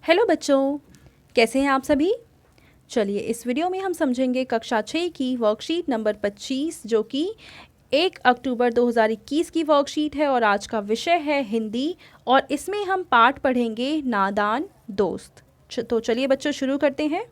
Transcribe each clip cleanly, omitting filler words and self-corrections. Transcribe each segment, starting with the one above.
Hello बच्चों, कैसे हैं आप सभी। चलिए इस वीडियो में हम समझेंगे कक्षा 6 की वर्कशीट नंबर 25 जो कि 1 अक्टूबर 2021 की वर्कशीट है और आज का विषय है हिंदी और इसमें हम पाठ पढ़ेंगे नादान दोस्त। तो चलिए बच्चों शुरू करते हैं।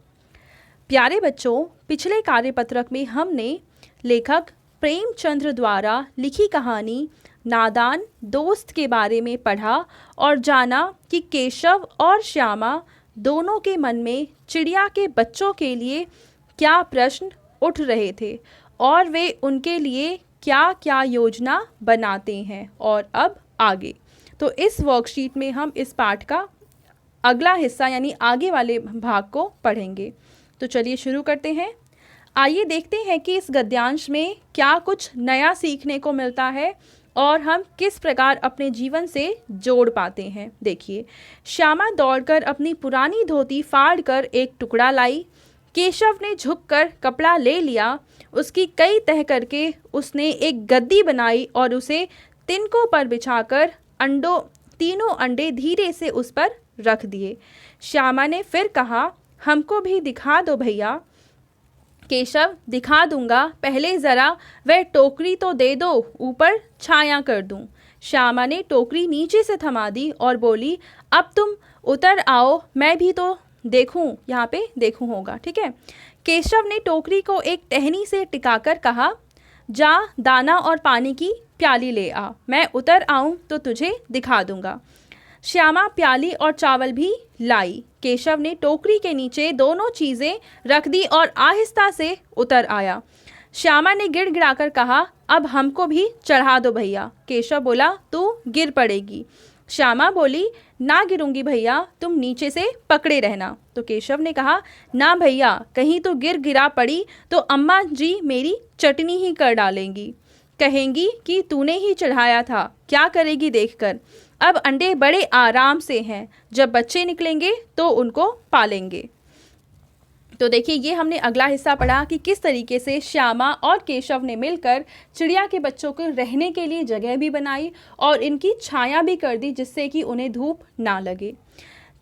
प्यारे बच्चों, पिछले कार्यपत्रक में हमने लेखक प्रेमचंद्र द्वारा लिखी कहानी नादान दोस्त के बारे में पढ़ा और जाना कि केशव और श्यामा दोनों के मन में चिड़िया के बच्चों के लिए क्या प्रश्न उठ रहे थे और वे उनके लिए क्या क्या योजना बनाते हैं। और अब आगे तो इस वर्कशीट में हम इस पाठ का अगला हिस्सा यानी आगे वाले भाग को पढ़ेंगे। तो चलिए शुरू करते हैं। आइए देखते हैं कि इस गद्यांश में क्या कुछ नया सीखने को मिलता है और हम किस प्रकार अपने जीवन से जोड़ पाते हैं। देखिए, श्यामा दौड़कर अपनी पुरानी धोती फाड़कर एक टुकड़ा लाई। केशव ने झुककर कपड़ा ले लिया। उसकी कई तह करके उसने एक गद्दी बनाई और उसे तिनकों पर बिछाकर तीनों अंडे धीरे से उस पर रख दिए। श्यामा ने फिर कहा, हमको भी दिखा दो भैया। केशव, दिखा दूंगा, पहले ज़रा वह टोकरी तो दे दो, ऊपर छाया कर दूं। श्यामा ने टोकरी नीचे से थमा दी और बोली, अब तुम उतर आओ, मैं भी तो देखूं। यहाँ पे देखूं होगा, ठीक है। केशव ने टोकरी को एक टहनी से टिकाकर कहा, जा दाना और पानी की प्याली ले आ, मैं उतर आऊं तो तुझे दिखा दूंगा। श्यामा प्याली और चावल भी लाई। केशव ने टोकरी के नीचे दोनों चीज़ें रख दी और आहिस्ता से उतर आया। श्यामा ने गिड़गिड़ाकर कहा, अब हमको भी चढ़ा दो भैया। केशव बोला, तू गिर पड़ेगी। श्यामा बोली, ना गिरूंगी भैया, तुम नीचे से पकड़े रहना। तो केशव ने कहा, ना भैया, कहीं तो गिरा पड़ी तो अम्मा जी मेरी चटनी ही कर डालेंगी, कहेंगी कि तूने ही चढ़ाया था, क्या करेगी देखकर। अब अंडे बड़े आराम से हैं, जब बच्चे निकलेंगे तो उनको पालेंगे। तो देखिए, ये हमने अगला हिस्सा पढ़ा कि किस तरीके से श्यामा और केशव ने मिलकर चिड़िया के बच्चों को रहने के लिए जगह भी बनाई और इनकी छाया भी कर दी जिससे कि उन्हें धूप ना लगे।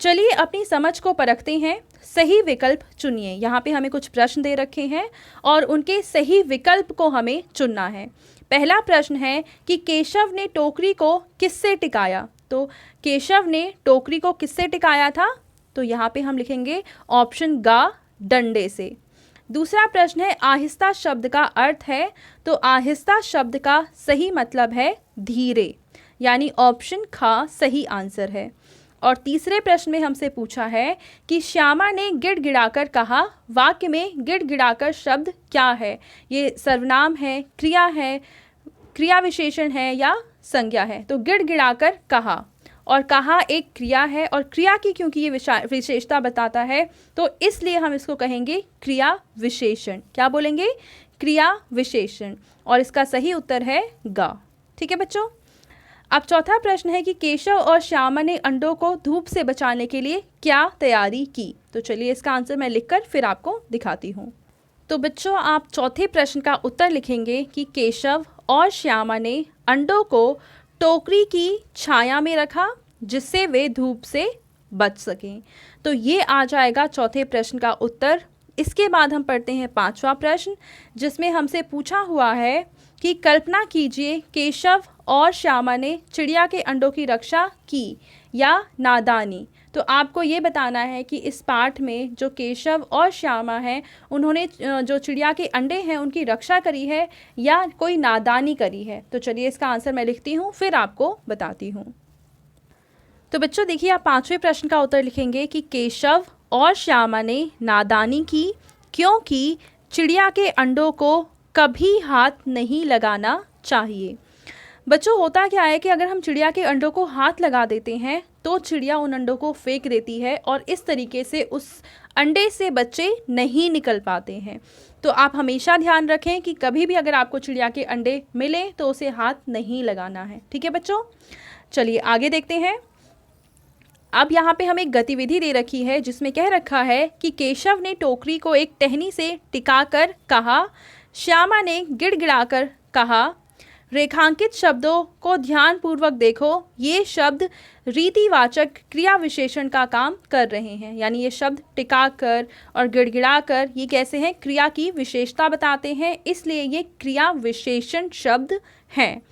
चलिए अपनी समझ को परखते हैं। सही विकल्प चुनिए। यहाँ पे हमें कुछ प्रश्न दे रखे हैं और उनके सही विकल्प को हमें चुनना है। पहला प्रश्न है कि केशव ने टोकरी को किससे टिकाया। तो केशव ने टोकरी को किससे टिकाया था, तो यहाँ पे हम लिखेंगे ऑप्शन गा, डंडे से। दूसरा प्रश्न है आहिस्ता शब्द का अर्थ है, तो आहिस्ता शब्द का सही मतलब है धीरे, यानी ऑप्शन खा सही आंसर है। और तीसरे प्रश्न में हमसे पूछा है कि श्यामा ने गिड़गिड़ाकर कहा। वाक्य में गिड़गिड़ाकर शब्द क्या है, ये सर्वनाम है, क्रिया है, क्रिया विशेषण है या संज्ञा है। तो गिड़गिड़ाकर कहा, और कहा एक क्रिया है और क्रिया की क्योंकि ये विशेषता बताता है तो इसलिए हम इसको कहेंगे क्रिया विशेषण। क्या बोलेंगे, क्रिया विशेषण। और इसका सही उत्तर है गा। ठीक है बच्चों। अब चौथा प्रश्न है कि केशव और श्यामा ने अंडों को धूप से बचाने के लिए क्या तैयारी की। तो चलिए इसका आंसर मैं लिखकर फिर आपको दिखाती हूँ। तो बच्चों, आप चौथे प्रश्न का उत्तर लिखेंगे कि केशव और श्यामा ने अंडों को टोकरी की छाया में रखा जिससे वे धूप से बच सकें। तो ये आ जाएगा चौथे प्रश्न का उत्तर। इसके बाद हम पढ़ते हैं पांचवा प्रश्न जिसमें हमसे पूछा हुआ है कि कल्पना कीजिए केशव और श्यामा ने चिड़िया के अंडों की रक्षा की या नादानी। तो आपको ये बताना है कि इस पाठ में जो केशव और श्यामा हैं उन्होंने जो चिड़िया के अंडे हैं उनकी रक्षा करी है या कोई नादानी करी है। तो चलिए इसका आंसर मैं लिखती हूँ फिर आपको बताती हूँ। तो बच्चों देखिए, आप पांचवें प्रश्न का उत्तर लिखेंगे कि केशव और श्यामा ने नादानी की क्योंकि चिड़िया के अंडों को कभी हाथ नहीं लगाना चाहिए। बच्चों, होता क्या है कि अगर हम चिड़िया के अंडों को हाथ लगा देते हैं तो चिड़िया उन अंडों को फेंक देती है और इस तरीके से उस अंडे से बच्चे नहीं निकल पाते हैं। तो आप हमेशा ध्यान रखें कि कभी भी अगर आपको चिड़िया के अंडे मिले तो उसे हाथ नहीं लगाना है। ठीक है बच्चों। चलिए आगे देखते हैं। अब यहाँ पे हमें एक गतिविधि दे रखी है जिसमें कह रखा है कि केशव ने टोकरी को एक टहनी से टिकाकर कहा। श्यामा ने गिड़गिड़ाकर कहा। रेखांकित शब्दों को ध्यानपूर्वक देखो, ये शब्द रीतिवाचक क्रिया विशेषण का काम कर रहे हैं। यानी ये शब्द टिकाकर और गिड़गिड़ाकर ये कैसे हैं, क्रिया की विशेषता बताते हैं, इसलिए ये क्रिया विशेषण शब्द हैं।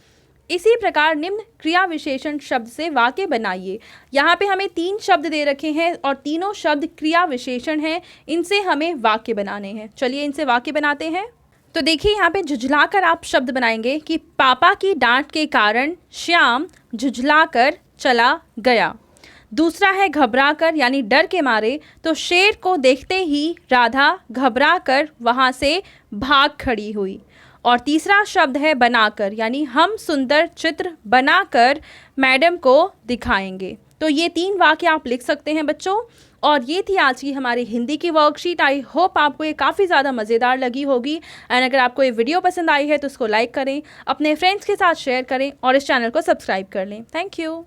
इसी प्रकार निम्न क्रिया विशेषण शब्द से वाक्य बनाइए। यहाँ पे हमें 3 शब्द दे रखे हैं और तीनों शब्द क्रिया विशेषण हैं, इनसे हमें वाक्य बनाने हैं। चलिए इनसे वाक्य बनाते हैं। तो देखिए यहाँ पे झुझलाकर आप शब्द बनाएंगे कि पापा की डांट के कारण श्याम झुझलाकर चला गया। दूसरा है घबराकर यानी डर के मारे, तो शेर को देखते ही राधा घबराकर वहाँ से भाग खड़ी हुई। और तीसरा शब्द है बनाकर, यानी हम सुंदर चित्र बनाकर मैडम को दिखाएंगे। तो ये 3 वाक्य आप लिख सकते हैं बच्चों। और ये थी आज की हमारी हिंदी की वर्कशीट। आई होप आपको ये काफ़ी ज़्यादा मज़ेदार लगी होगी। एंड अगर आपको ये वीडियो पसंद आई है तो उसको लाइक करें, अपने फ्रेंड्स के साथ शेयर करें और इस चैनल को सब्सक्राइब कर लें। Thank you.